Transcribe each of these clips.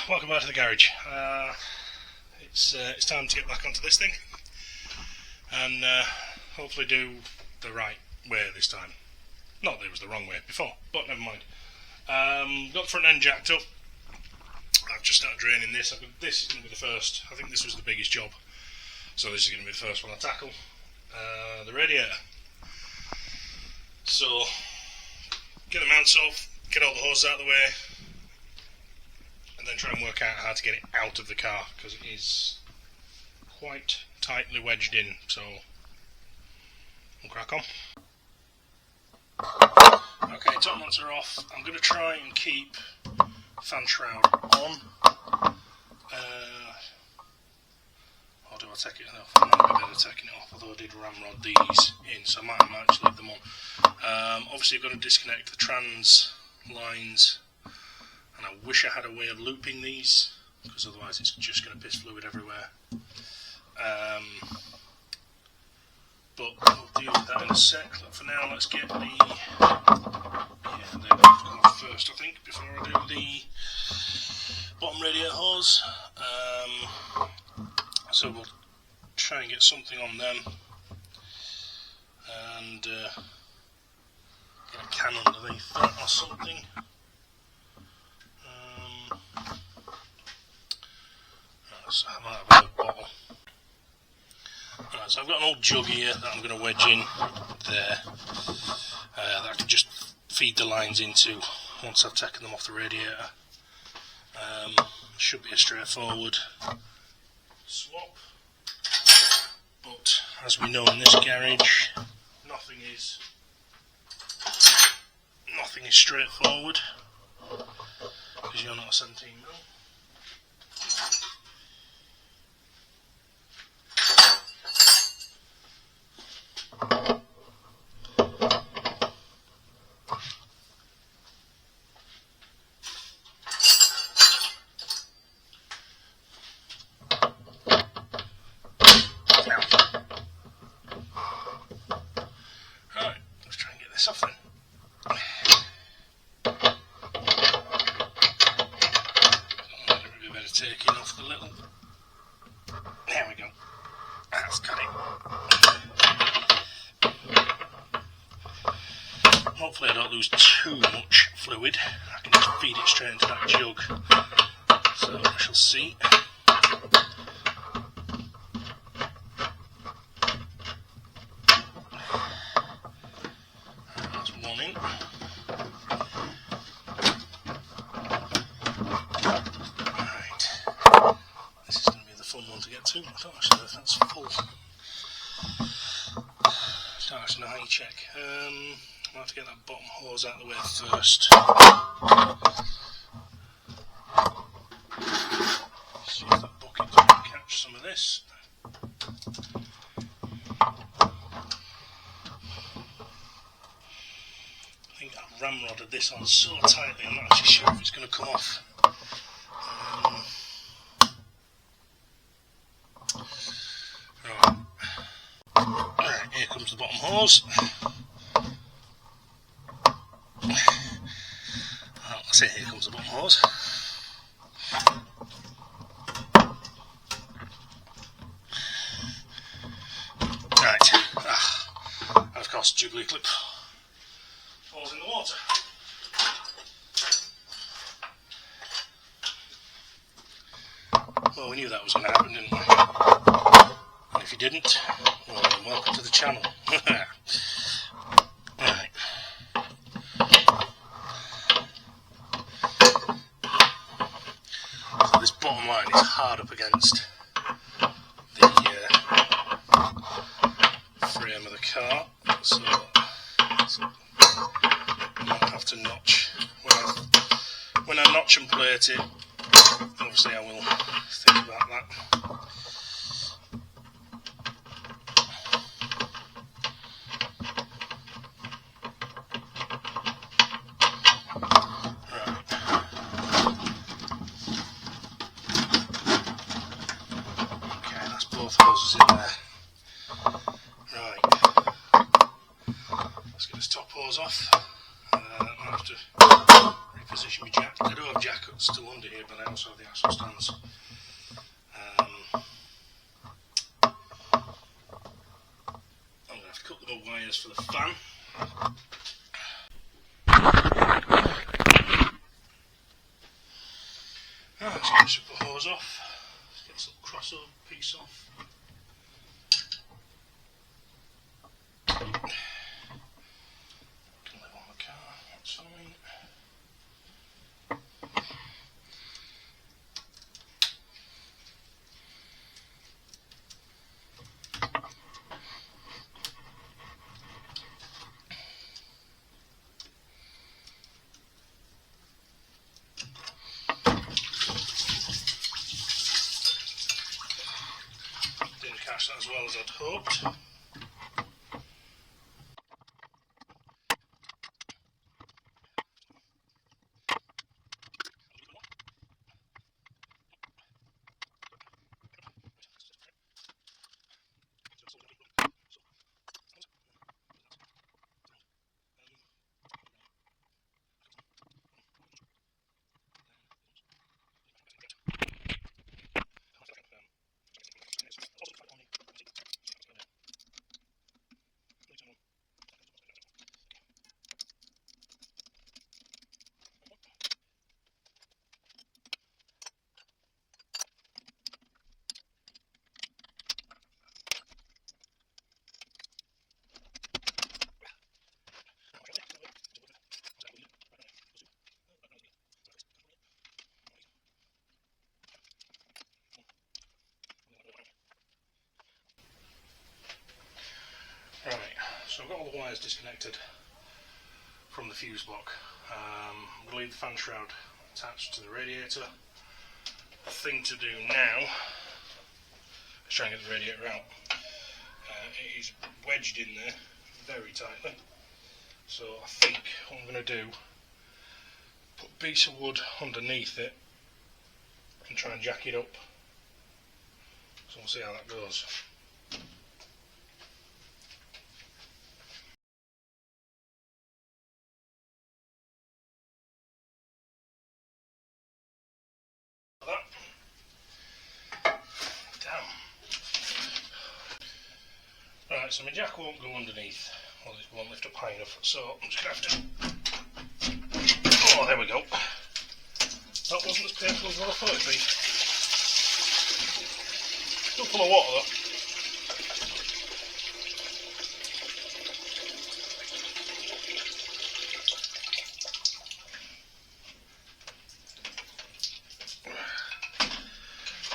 Welcome back to the garage. It's time to get back onto this thing and hopefully do the right way this time. Not that it was the wrong way before, but never mind. Got the front end jacked up. I've just started draining this. This is going to be the first. I think this was the biggest job, so this is going to be the first one I tackle. The radiator. So get the mounts off, get all the hoses out of the way, and then try and work out how to get it out of the car, because it is quite tightly wedged in. So we'll crack on. Okay, top nuts are off. I'm going to try and keep fan shroud on. Or do I take it off? I might be better taking it off, although I did ramrod these in, so I might just leave them on. Obviously I've got to disconnect the trans lines, and I wish I had a way of looping these, because otherwise it's just going to piss fluid everywhere. But we'll deal with that in a sec. For now, let's get the they both come off first, I think, before I do the bottom radiator hose. So we'll try and get something on them and get a can underneath that or something. So I might have a bottle. Right, so I've got an old jug here that I'm going to wedge in there, that I can just feed the lines into once I've taken them off the radiator. Should be a straightforward swap, but as we know in this garage, nothing is straightforward, because you're not a 17mm. Off then. A little bit better taking off the little. There we go. That's got it. Hopefully I don't lose too much fluid. I can just feed it straight into that jug. So we shall see. I don't actually know if that's full. I don't actually know how you check. I'll have to get that bottom hose out of the way first. See if that bucket's going to catch some of this. I think I've ramrodded this on so tightly I'm not actually sure if it's going to come off. Right, here comes the bottom hose. I say here comes the bottom hose. Right, and of course jiggly clip falls in the water. Well, we knew that was going to happen, didn't we? And if you didn't, well, welcome to the channel. Right. So this bottom line is hard up against the frame of the car, so I might have to notch. When I notch and plate it, obviously I will think about that. Hoses in there. Right, let's get this top hose off. I'll have to position my jack. I do have jackets still under here, but I also have the axle stands. I'm going to have to cut the wires for the fan. Let's get the hose off. Let's get this little crossover piece off. Can live on the car, that's fine. Didn't catch that as well as I'd hoped. Right, so I've got all the wires disconnected from the fuse block. I'm going to leave the fan shroud attached to the radiator. The thing to do now is try and get the radiator out. It is wedged in there very tightly, so I think what I'm going to do, put a piece of wood underneath it and try and jack it up. So we'll see how that goes. Right, so my jack won't go underneath, well it won't lift up high enough, so I'm just going to have to... Oh, there we go. That wasn't as painful as what I thought it'd be. Still full of water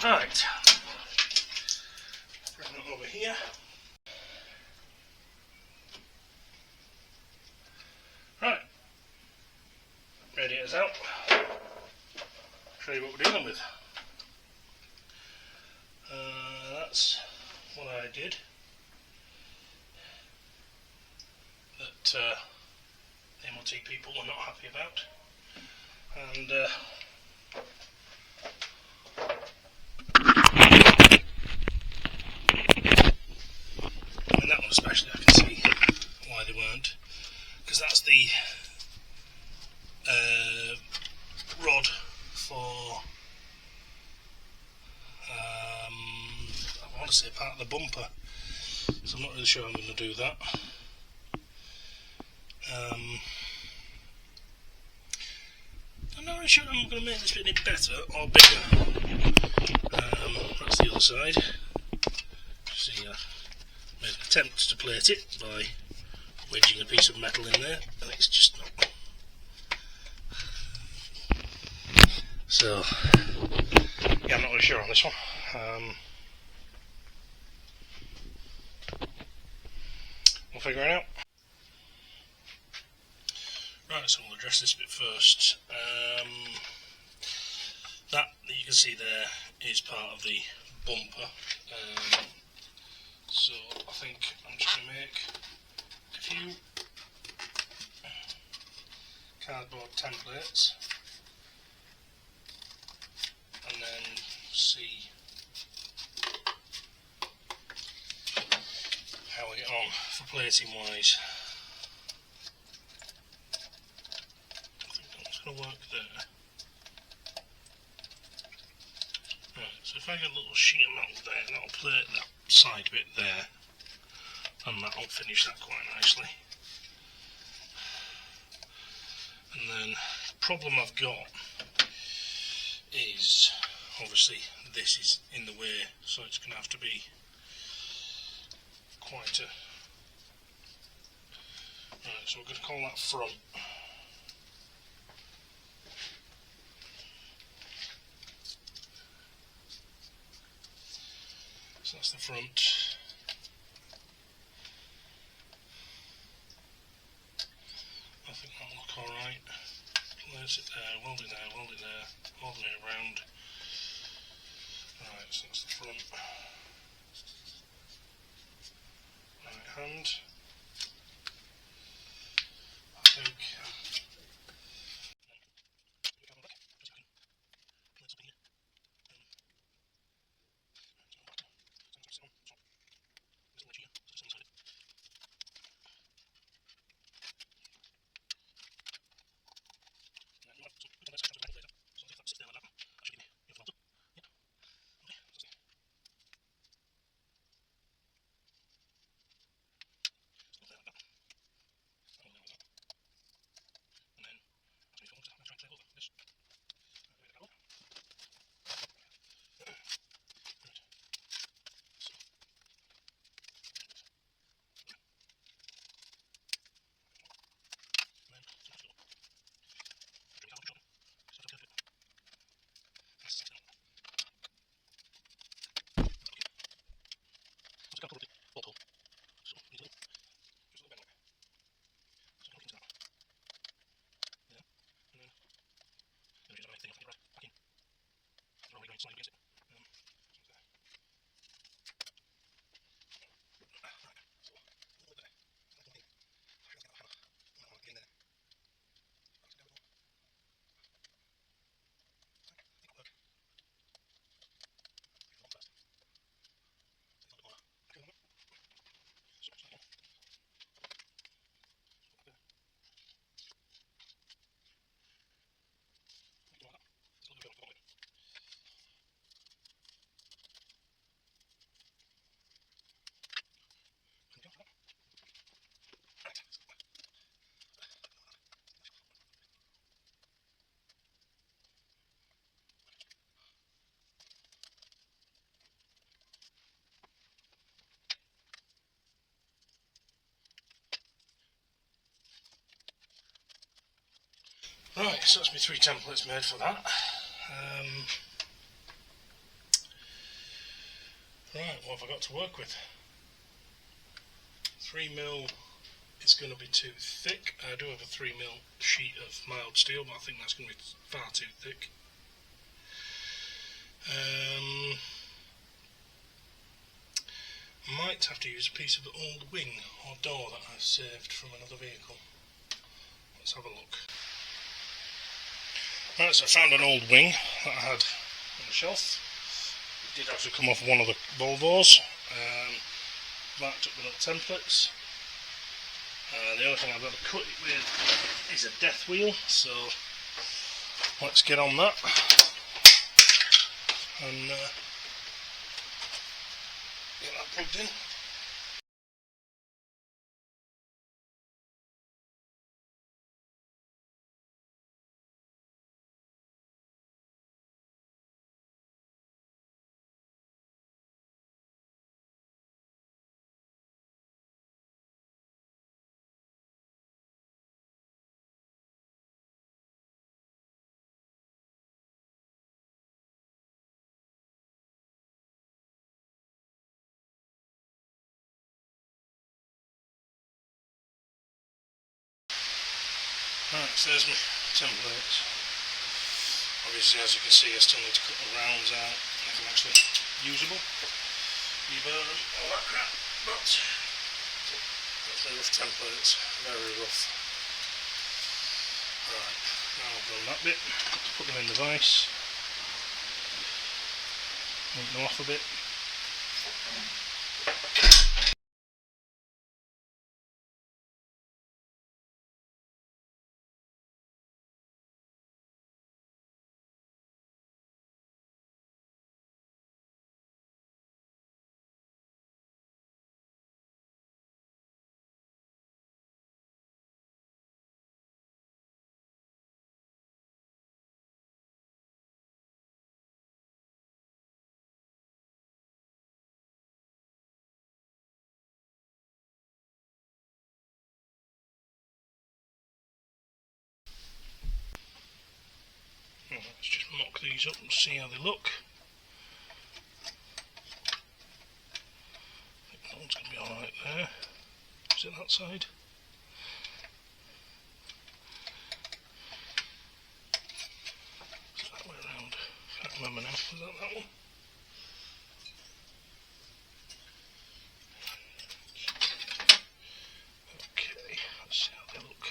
though. Right. Bring it over here. Right, radiator's out. Show you what we're dealing with. That's what I did. That the MOT people were not happy about, and in that one especially, I can see why they weren't. Because that's the rod for, I want to say part of the bumper, so I'm not really sure I'm going to do that. I'm not really sure I'm going to make this bit any better or bigger. That's the other side. See, I made an attempt to plate it by wedging a piece of metal in there, and it's just not. So, yeah, I'm not really sure on this one. We'll figure it out. Right, so we'll address this bit first. That you can see there is part of the bumper. So I think I'm just going to make a few cardboard templates and then see how we get on for plating wise. I think that's going to work there. Right, so if I get a little sheet of metal there, that'll plate that side bit there, and that'll finish that quite nicely. And then the problem I've got is obviously this is in the way, so it's going to have to be quite a... Right, so we're going to call that front. So that's the front. I think that'll look alright. Place it there, weld it there, weld it there, all the way around. Right, so that's the front. Right hand. I think. Right, so that's my 3 templates made for that. Right, what have I got to work with? 3mm is going to be too thick. I do have a 3mm sheet of mild steel, but I think that's going to be far too thick. Might have to use a piece of old wing or door that I saved from another vehicle. Let's have a look. Right, so I found an old wing that I had on the shelf. It did actually come off one of the Volvos. Marked up with little templates. The only thing I've got to cut it with is a death wheel, so let's get on that and get that plugged in. Right, so there's my templates. Obviously, as you can see, I still need to cut the rounds out, make them actually usable. Reburn them, all that crap, but that's the rough templates, very rough. Right, now I've done that bit, put them in the vise, make them off a bit. Let's just mock these up and see how they look. I think that one's going to be alright there. Is it that side? Is that way around? Can't remember now. Is that one? Okay, let's see how they look.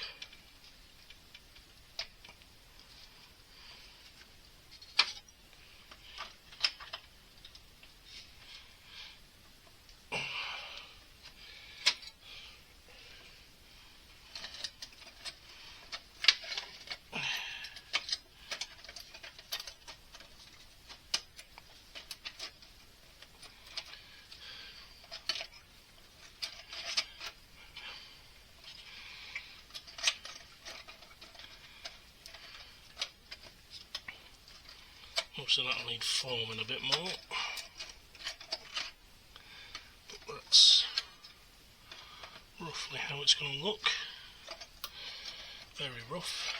So that'll need foaming a bit more, but that's roughly how it's going to look. Very rough.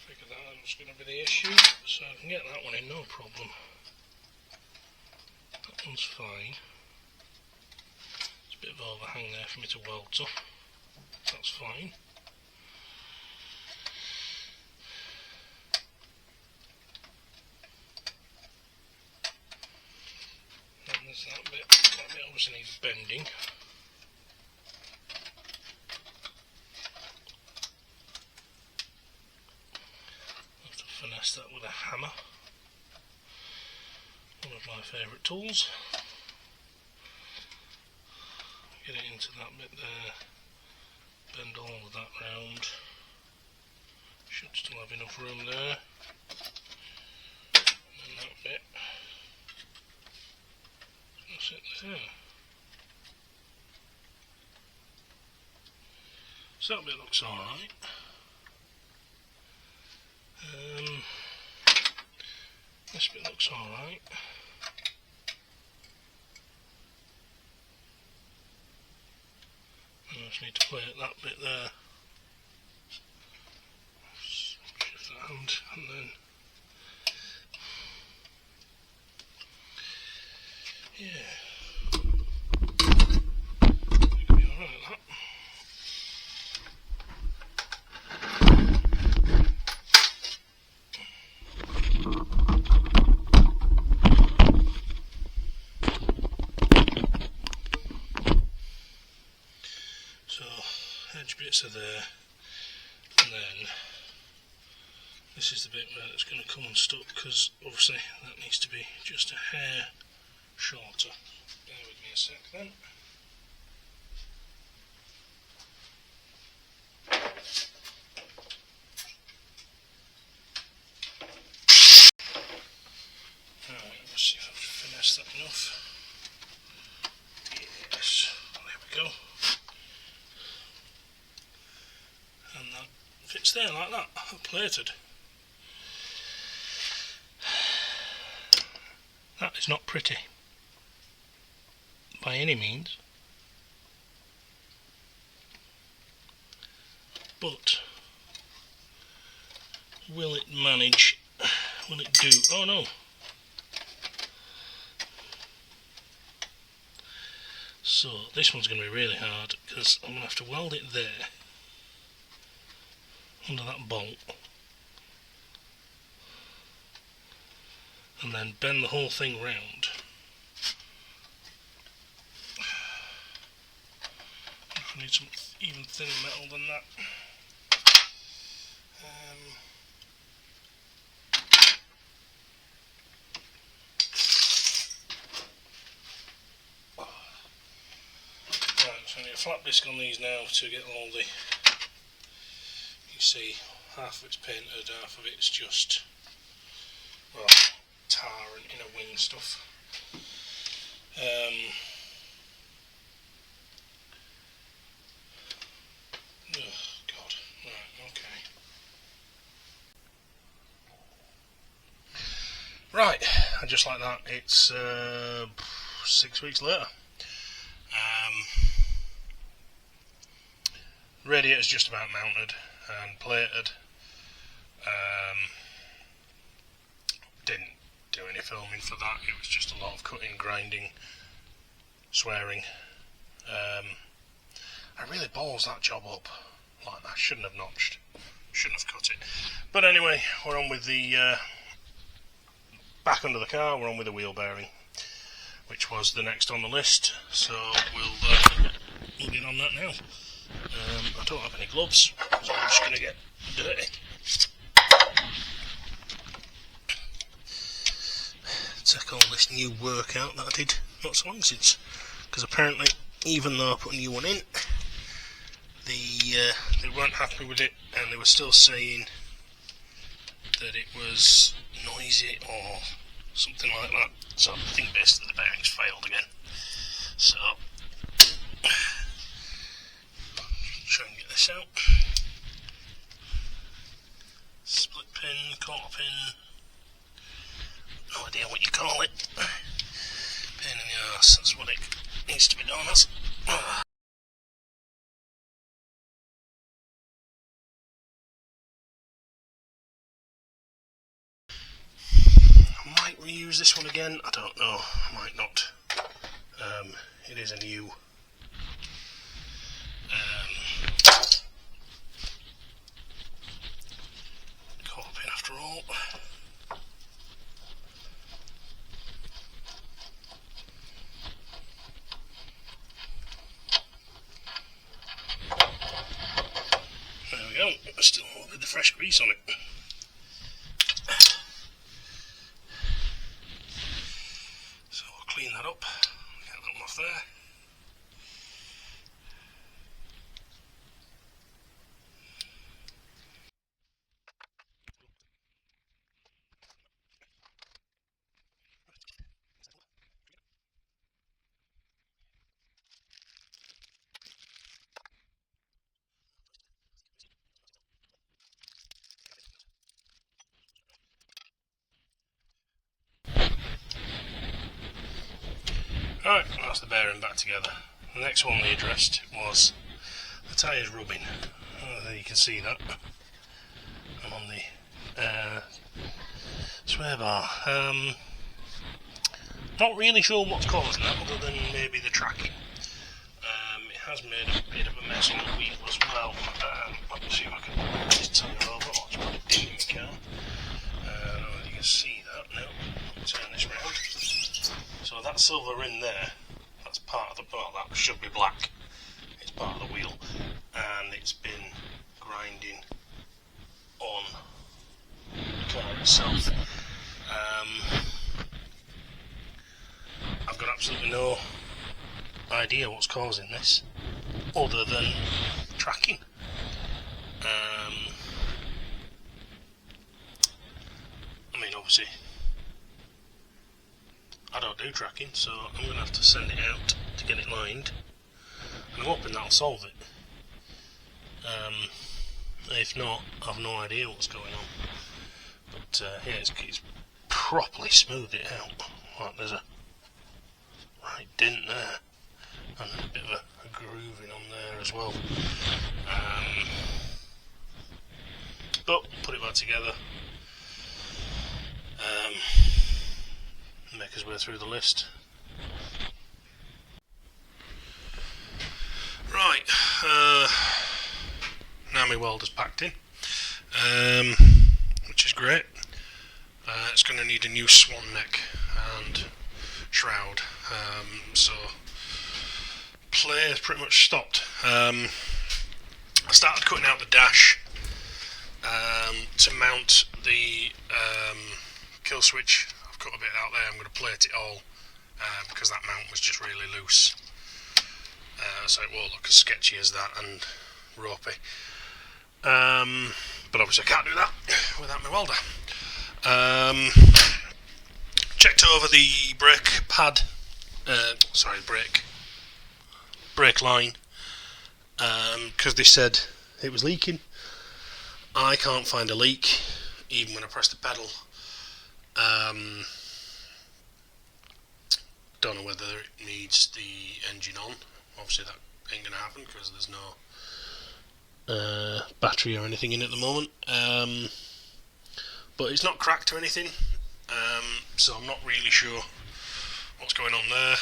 Figured that was going to be the issue, so I can get that one in no problem. That one's fine. There's a bit of overhang there for me to weld to. That's fine. That bit obviously needs bending. I'll have to finesse that with a hammer. One of my favourite tools. Get it into that bit there. Bend all of that round. Should still have enough room there. And then that bit. There. So that bit looks alright. This bit looks alright. I just need to play at that bit there. Shift that hand and then yeah. It'll be alright at that. So edge bits are there, and then this is the bit where it's going to come unstuck, because obviously that needs to be just a hair shorter. Bear with me a sec then. Alright, let's see if I've finessed that enough. Yes, there we go. And that fits there like that, plated. That is not pretty. By any means, but will it manage? Will it do? Oh no! So this one's going to be really hard, because I'm going to have to weld it there under that bolt, and then bend the whole thing round. I need some even thinner metal than that. Right, so I need a flat disc on these now to get all the, you see, half of it's painted, half of it's just, well, tar and inner wing stuff. Oh God, right, okay. Right, and just like that, it's 6 weeks later. Radiator's just about mounted and plated. Didn't do any filming for that, it was just a lot of cutting, grinding, swearing. I really balls that job up like that, shouldn't have notched, shouldn't have cut it. But anyway, we're on with the back under the car, we're on with the wheel bearing, which was the next on the list, so we'll get on that now. I don't have any gloves, so I'm just going to get dirty. Check all this new workout that I did not so long since, because apparently even though I put a new one in, they weren't happy with it, and they were still saying that it was noisy or something like that. So I think basically the bearings failed again. So try and get this out. Split pin, quarter pin, no idea what you call it. Pain in the arse, that's what it needs to be done as. I might reuse this one again, I don't know, I might not. It is a new quarter pin after all. There we go, still with the fresh grease on it. So we'll clean that up, get that one off there. Right, that's the bearing back together. The next one they addressed was the tyres rubbing. There you can see that. I'm on the sway bar. Not really sure what's causing that, other than maybe the tracking. It has made a bit of a mess on the wheel as well. Let me see if I can move this tyre over. I'll just put it in the car. I don't know if you can see that now. Turn this round. So that silver in there, that's part of the part that should be black. It's part of the wheel, and it's been grinding on the car itself. I've got absolutely no idea what's causing this, other than tracking. I mean, obviously, I don't do tracking, so I'm going to have to send it out to get it lined, and I'm hoping that'll solve it. If not, I've no idea what's going on. But yeah, it's properly smoothed it out. Like there's a right dent there, and a bit of a grooving on there as well. But put it back together. Make his way through the list. Right, now my welder's packed in, which is great. It's going to need a new swan neck and shroud, so play has pretty much stopped. I started cutting out the dash to mount the kill switch. I've cut a bit out there, I'm going to plate it all because that mount was just really loose, so it won't look as sketchy as that and ropey. But obviously I can't do that without my welder. Checked over the brake pad, brake line, because they said it was leaking. I can't find a leak, even when I press the pedal. Don't know whether it needs the engine on. Obviously that ain't going to happen because there's no battery or anything in at the moment, but it's not cracked or anything, so I'm not really sure what's going on there.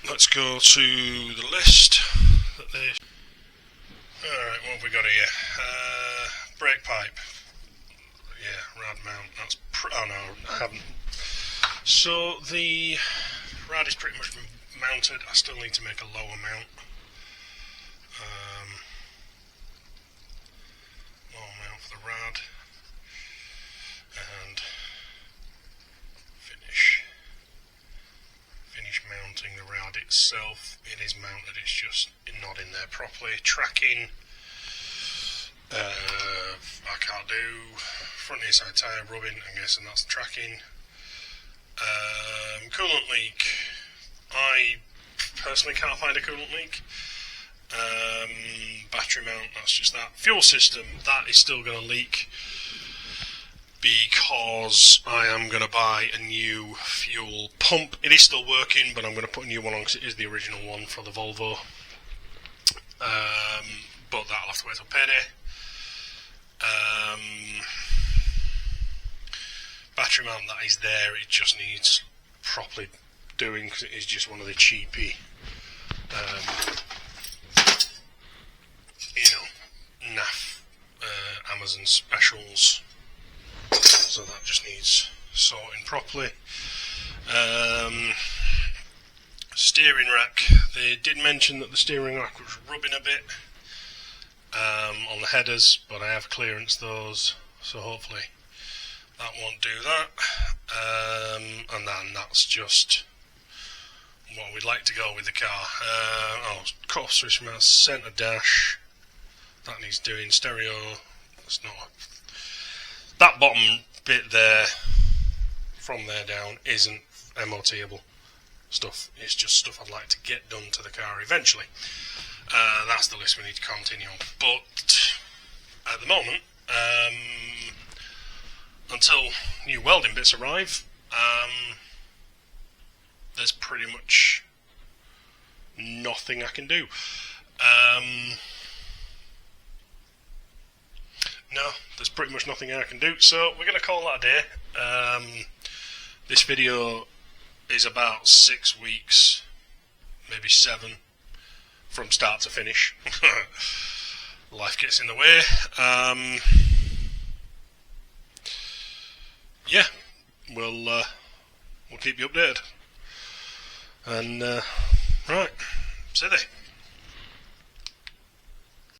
Let's go to the list that they... Alright, what have we got here? Brake pipe. Yeah, rad mount. That's oh no, I haven't. So the rad is pretty much mounted. I still need to make a lower mount. Lower mount for the rad. And finish mounting the rad itself. It is mounted, it's just not in there properly. Tracking, I can't do. Front ear side tyre rubbing, I'm guessing that's the tracking. Coolant leak, I personally can't find a coolant leak. Battery mount, that's just that. Fuel system, that is still going to leak, because I am going to buy a new fuel pump. It is still working, but I'm going to put a new one on because it is the original one for the Volvo. But that'll have to wait till payday. Battery mount, that is there, it just needs properly doing because it is just one of the cheapy, naff Amazon specials. So that just needs sorting properly. Steering rack. They did mention that the steering rack was rubbing a bit on the headers, but I have clearanced those, so hopefully that won't do that. And then that's just what we'd like to go with the car. Cut off switch mouse, centre dash. That needs doing. Stereo. That's not. That bottom bit there, from there down, isn't MOT-able stuff. It's just stuff I'd like to get done to the car eventually. That's the list we need to continue on. But at the moment, until new welding bits arrive, there's pretty much nothing I can do. No, there's pretty much nothing I can do, so we're going to call that a day. This video is about 6 weeks, maybe 7, from start to finish. Life gets in the way. Yeah, we'll keep you updated. And right, see you there.